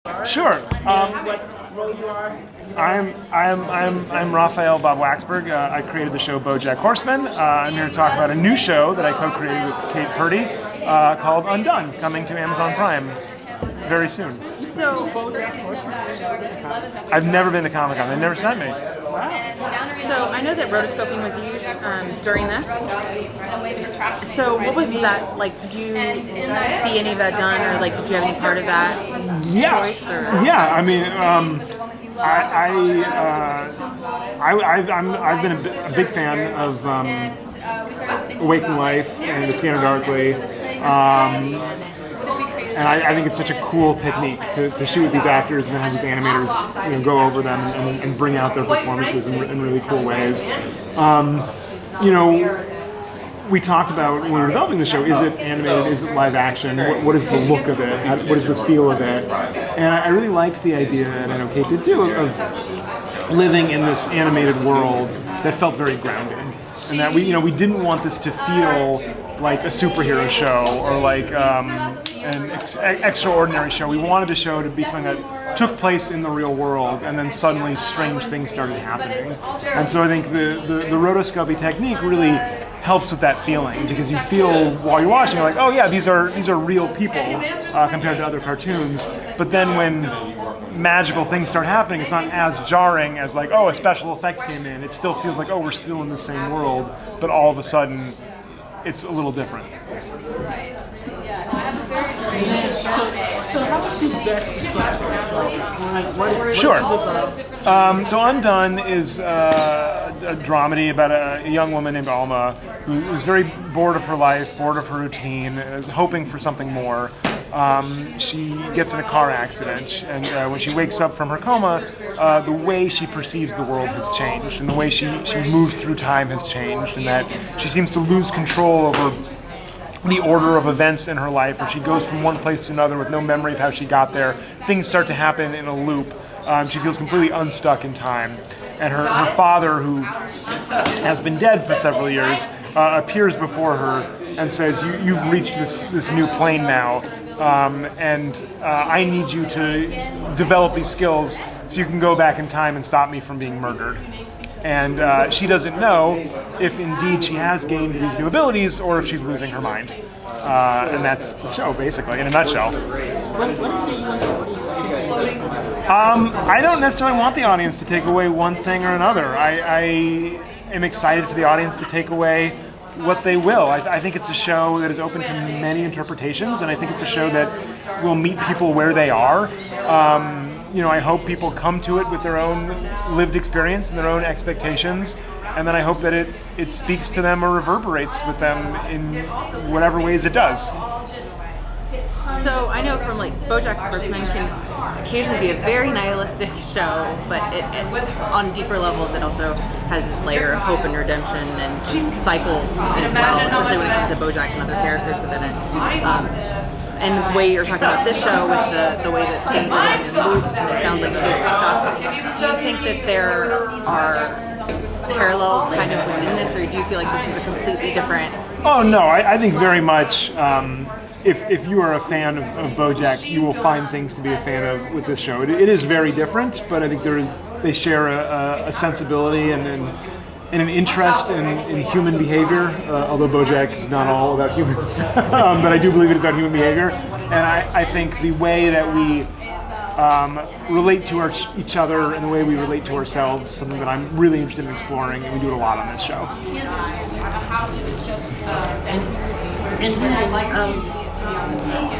Sure. What role you are? I'm RAPHAEL Bob-WAKSBERG. I created the show BoJack Horseman. I'm here to talk about a new show that I co-created with Kate Purdy called Undone, coming to Amazon Prime very soon. So, I've never been to Comic-Con. They never sent me. so I know that rotoscoping was used during this. So what was that like? Did you see any of that done, or like did you have any part of that choice? Or? Yeah. I mean, I've been a big fan of Awakening Life and The Scanner Darkly. And I think it's such a cool technique to shoot with these actors and then have these animators go over them and bring out their performances in really cool ways. We talked about when we were developing the show, is it animated, is it live action, what is the look of it, what is the feel of it? And I really liked the idea, and I know Kate did too, of living in this animated world that felt very grounded. And that we didn't want this to feel like a superhero show or like an extraordinary show. We wanted the show to be something that took place in the real world, and then suddenly strange things started happening. And so I think the rotoscopy technique really helps with that feeling, because you feel while you're watching, you're like, oh yeah, these are real people compared to other cartoons. But then when magical things start happening, it's not as jarring as like, oh, a special effect came in. It still feels like, oh, we're still in the same world, but all of a sudden it's a little different. So how much is best described? Sure. So Undone is a dramedy about a young woman named Alma who's very bored of her life, bored of her routine, is hoping for something more. She gets in a car accident, and when she wakes up from her coma, the way she perceives the world has changed, and the way she moves through time has changed, and that she seems to lose control over the order of events in her life, where she goes from one place to another with no memory of how she got there. Things start to happen in a loop. She feels completely unstuck in time. And her father, who has been dead for several years, appears before her and says, you've reached this new plane now, and I need you to develop these skills so you can go back in time and stop me from being murdered. And she doesn't know if indeed she has gained these new abilities or if she's losing her mind. And that's the show, basically, in a nutshell. I don't necessarily want the audience to take away one thing or another. I am excited for the audience to take away what they will. I think it's a show that is open to many interpretations, and I think it's a show that will meet people where they are. I hope people come to it with their own lived experience and their own expectations, and then I hope that it speaks to them or reverberates with them in whatever ways it does. So I know from like BoJack Horseman can occasionally be a very nihilistic show, but on deeper levels it also has this layer of hope and redemption and cycles as well, especially when it comes to BoJack and other characters within it. And the way you're talking about this show with the way that things are going in loops, and it sounds like she's stuck. Do you think that there are parallels kind of within this, or do you feel like this is a completely different? Oh no, I think very much. If you are a fan of BoJack, you will find things to be a fan of with this show. It is very different, but I think they share a sensibility and an interest in human behavior, although BoJack is not all about humans, but I do believe it is about human behavior. And I think the way that we relate to each other and the way we relate to ourselves is something that I'm really interested in exploring, and we do it a lot on this show.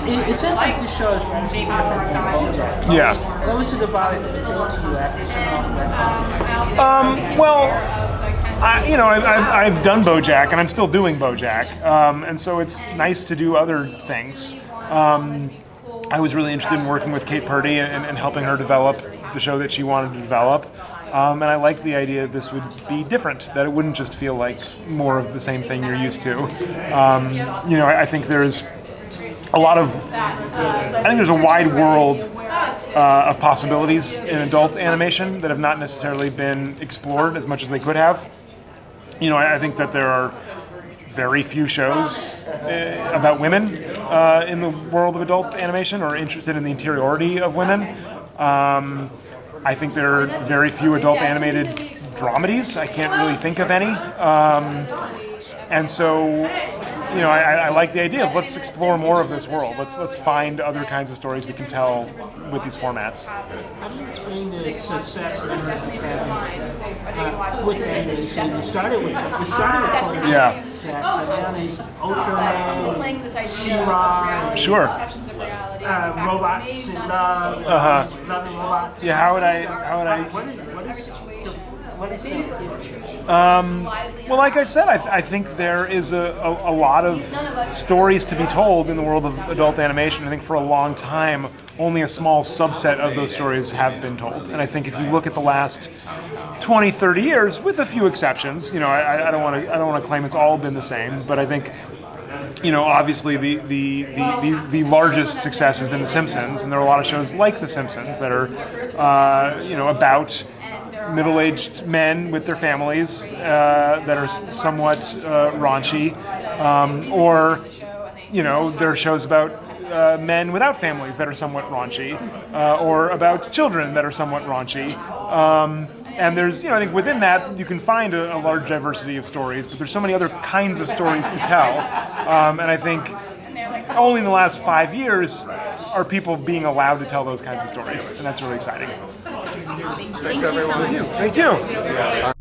It sounds like this show is one different than BoJack. Yeah. What was it about it that appealed to you after I've done BoJack, and I'm still doing BoJack, and so it's nice to do other things. I was really interested in working with Kate Purdy and helping her develop the show that she wanted to develop. And I liked the idea that this would be different, that it wouldn't just feel like more of the same thing you're used to. I think there's a wide world of possibilities in adult animation that have not necessarily been explored as much as they could have. I think that there are very few shows about women in the world of adult animation or interested in the interiority of women. I think there are very few adult animated dramedies. I can't really think of any. And so, you know, I like the idea of let's explore more of this world. Let's find other kinds of stories we can tell with these formats. How do you explain the success that Emerge is having with animation? It started with cartoon Yeah. but now there's Ultraman, She-Ra, Sure. Robots in Love, Love and Robots. Yeah. How would I? What is the Well, like I said, I think there is a lot of stories to be told in the world of adult animation. I think for a long time, only a small subset of those stories have been told. And I think if you look at the last 20, 30 years, with a few exceptions, you know, I don't want to claim it's all been the same, but I think, you know, obviously the largest success has been The Simpsons, and there are a lot of shows like The Simpsons that are, you know, about middle-aged men with their families that are somewhat raunchy, or, you know, there are shows about men without families that are somewhat raunchy, or about children that are somewhat raunchy. And there's, you know, I think within that you can find a large diversity of stories, but there's so many other kinds of stories to tell. And I think only in the last 5 years are people being allowed to tell those kinds of stories, and that's really exciting. Thank you so much. Thank you.